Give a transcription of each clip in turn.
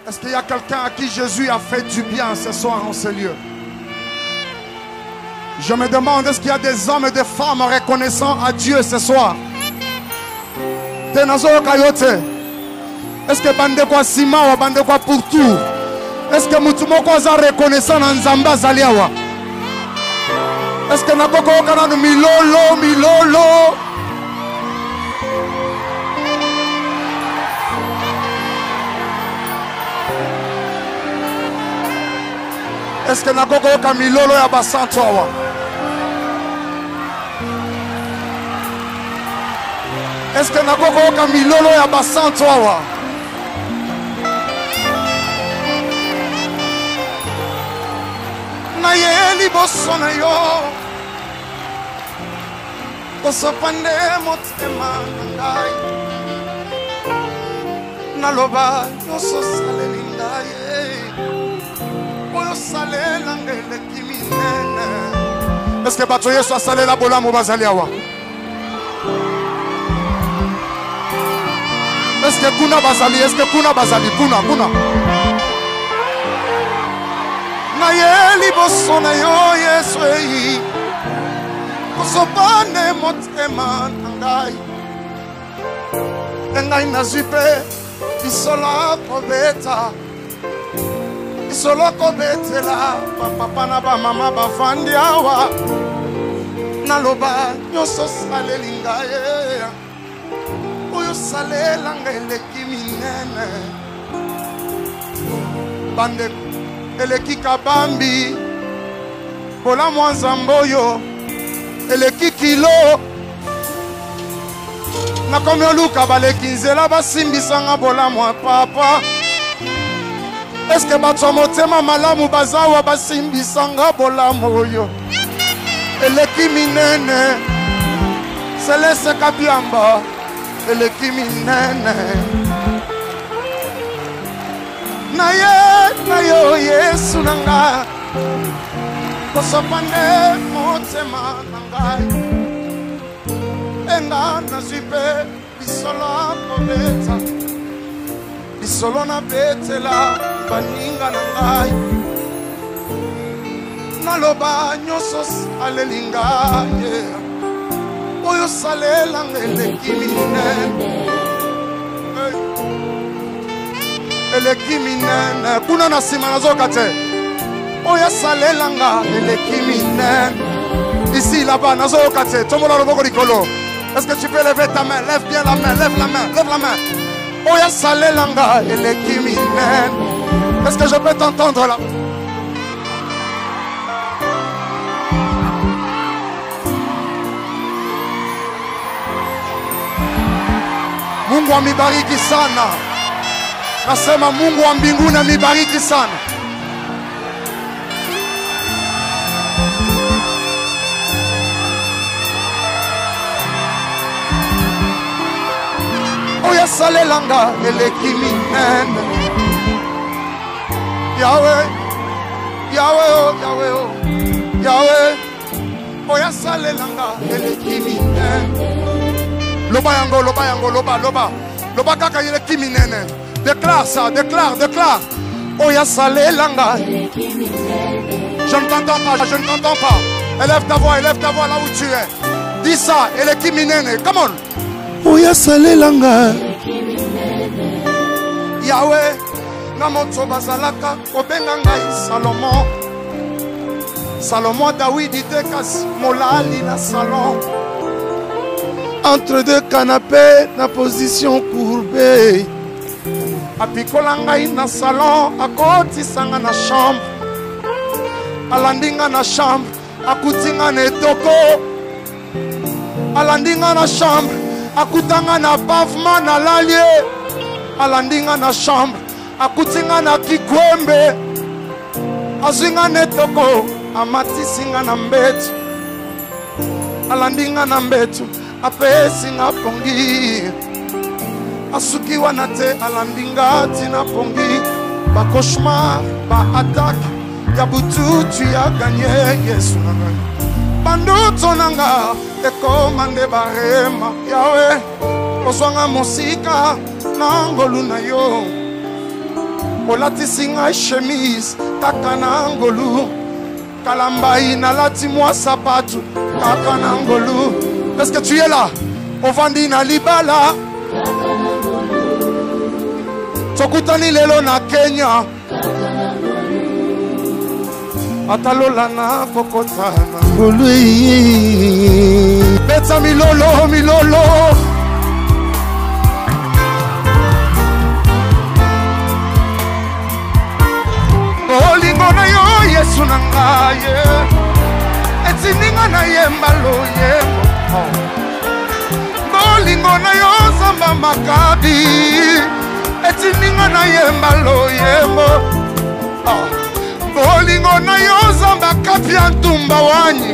Est-ce qu'il y a quelqu'un à qui Jésus a fait du bien ce soir en ce lieu? Je me demande, est-ce qu'il y a des hommes et des femmes reconnaissant à Dieu ce soir? Est-ce que bande quoi sima ou bande quoi pour tout? Est-ce que mutumo quoi za reconnaissant en Nzamba zaliawa? Est-ce que nakoko kana no milolo? Est-ce que nakoko kana milolo ya basanto awa? Est-ce que nakoko kana milolo ya basanto awa? Na yeli boso na yo kosopande motema ngai naloba nyonso saleli ngai oyo salela ngeleki minene. Est-ce que bato yesu asalela bolamu bazali awa? Est-ce que kuna bazali? Est-ce que kuna bazali? Kuna na yeli boso na yo yesu ei kosopane motema ngai ngai nazwi mpe bisola kobetela bapapa na bamama bafandi awa naloba nyonso saleli ngai oyo salela ngai eleki minene bandeko eleki kabambi bolamu ya nzambe oyo eleki kilo nakomi oluka baleki nzela basimbisanga bolamu ya papa. Eske bato ya motema malamu bazawa basimbisanga bolamu oyo eleki minene selese kabiamba eleki minene na yo yesu nanga kosopane motema nangai enga nazwi mpe bisolo kobeta bisolo na betela baninga nangai naloba nyonso saleli ngai oyo salela eleki minene eleki minene kuna na nsima nazoka te oyo asalelanga eleki minene ici là-bas nazoyoka te tombola loboko likolo. Est-ce que tu peux lever ta main? Lève bien la main, lève la main. Oyo asalelanga eleki minene. Est-ce que je peux t'entendre là? Mungu amibariki sana. Nasema Mungu wa mbinguni amibariki sana. Oya salelanga eleki minene. Yahweh oya salelanga eleki minene. Loba kaka eleki minene. Déclare ça, déclare. Oya salelanga. Je ne t'entends pas. Élève ta voix là où tu es. Dis ça, eleki minene. Come on. Oya salelanga. Yahweh, na moto bazalaka kobenga ngai Salomon Dawidi tekas molali na salon. Entre deux canapés, na position courbée. Apikola ngai na salon, akotisanga na chambre. Alandinga na chambre, akutinga na etoko. Alandinga na chambre, akutanga na pavement na lalie. Alandinga na chambre, akutinga na kikwembe. Azinga na etoko, amatisinga na mbetu. Alandinga na mbetu, apesinga pongi. Asukiwa na te alandinga tina pongi. Ba cauchemar, ba attaque, ya butu tu ya gagné Yesu nanga. Bandoto nanga ekomande barema. Yahweh oswanga mosika na ngolu na yo. olatisi ngai chemise kaka na ngolu kalambai nalati mwa sapatu kaka na ngolu. Est-ce que tu es là? Ovandi na libala tokutani lelo na Kenya atalola na kokotana ngolui beta milolo milolo olingo na yo Yesu na ngaye etininga na yemba lo yembo olingo na yo Zamba Makabi etininga na yemba lo yembo olingo na yo Zamba Kapi Antumba wanyi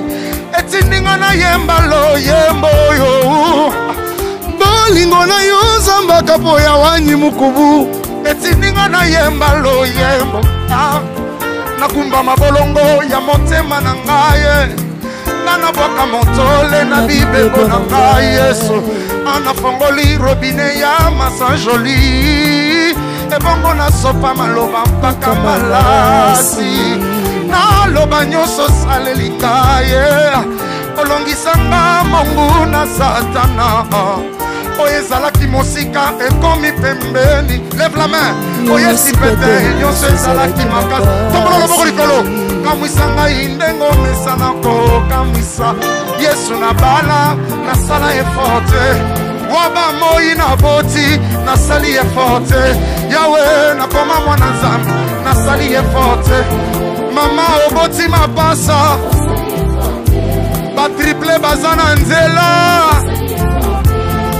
etininga na yemba lo yembo yo olingo na yo Zamba Kapoya wanyi mukubu etininga na yemba lo yembo nakumba mabolongo ya motema na ngaye nana boka montole na bibebo na ngai Yesu ana fongoli robine ya masa joli ebongo na sopa maloba mpaka malasi na loba nyonso saleli ngaye olongisanga mongu na satana oyezalaki mosika ekomi pembeni. Lève la main. Oyesi pete nyonso ezalaki makasi tombola loboko likolo kamwisa ngai ndengo mesana kokamwisa Yesu na bala nasala eforte waba moi na boti nasali eforte Yawe nakoma mwana nzambe nasali eforte mama oboti mapasa batriple bazana nzela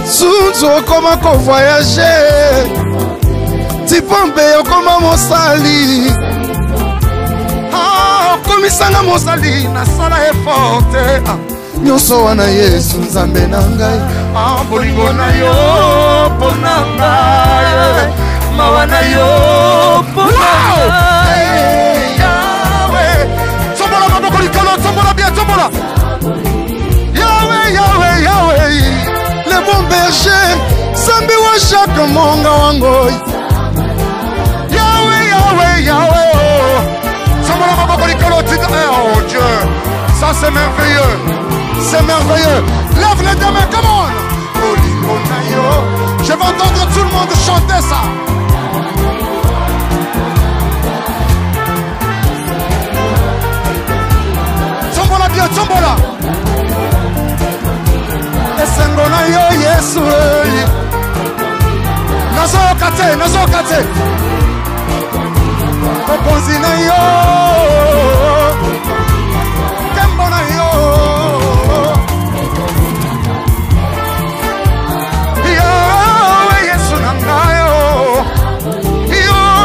Sunzo okoma ko voyager Tipombe okoma mosali okomisanga mosali nasala eforte nyonso wana Yesu nzambe na ngai bolingo na yo pona ngai mawa na yo pona ngai Yawe tombola maboko likolo tombola bien tombola Yawe Yawe Yawe le bon berger sambi wa chaque monga wango Yahweh Yahweh Yahweh tombola maboko likolo oh Dieu ça c'est merveilleux. C'est merveilleux. Lève les deux mains, come on. Je vais entendre tout le monde chanter ça. Tombola bien, tombola. Esengona yo Yesu. Nazo kate, nazo kate. Oponzi na yo. Kembo na yo.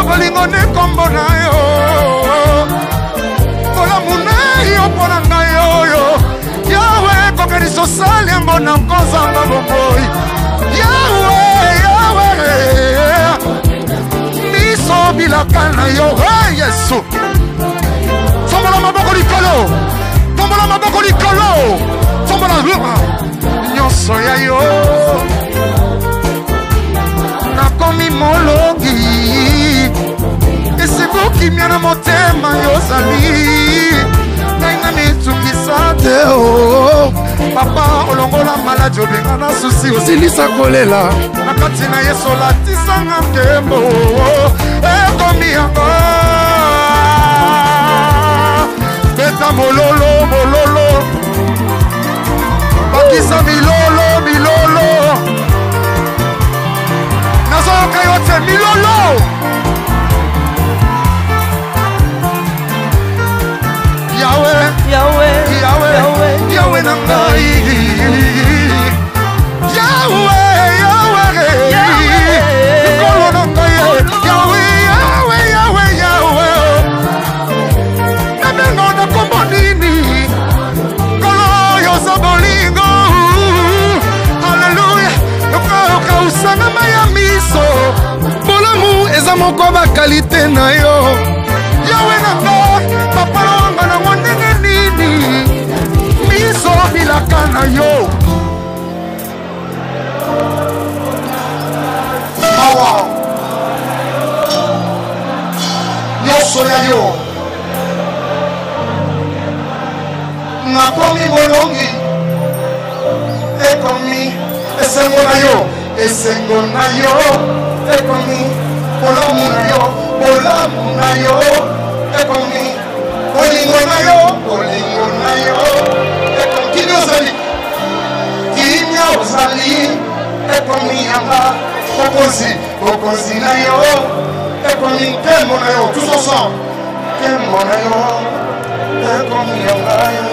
Bolingo ne kombo na yo Kola mune yo pona na yo Yahweh kokeri sosali yango na nkozanga boboyi Yahweh Yahweh miso bilaka na yo Yesu tombola maboko likolo tombola maboko likolo tombola nyonso ya yo nakomi molongi esibuki miana motema yozali nainga mitungisa te o papa olongola maladi obenga na susi osilisa kolela na kati na Yesu olatisanga nkembo ekomi yango beta mololo mololo bakisa milolo milolo nazoyoka yo te milolo Yahweh Yahweh Yahweh Yahweh Yahweh nangai Yahweh Yahweh Yahweh kolo nangai Yahweh Yahweh Yahweh Yahweh nabenga na kombo nini kolo yoza bolingo hallelujah yoka usana maya miso bolamu eza moko ba kalite na yo Yahweh nangai papa wanga na ndenge nini miso bilaka na yo poso na yo nakomi molongi ekomi esengo na yo ekomi bolamu na yo ekomi bolingo na yo ekomi kimia ozali ekomi yanga bokonzi na yo ekomi nkembo na yo tous ensemble nkembo na yo ekomi yanga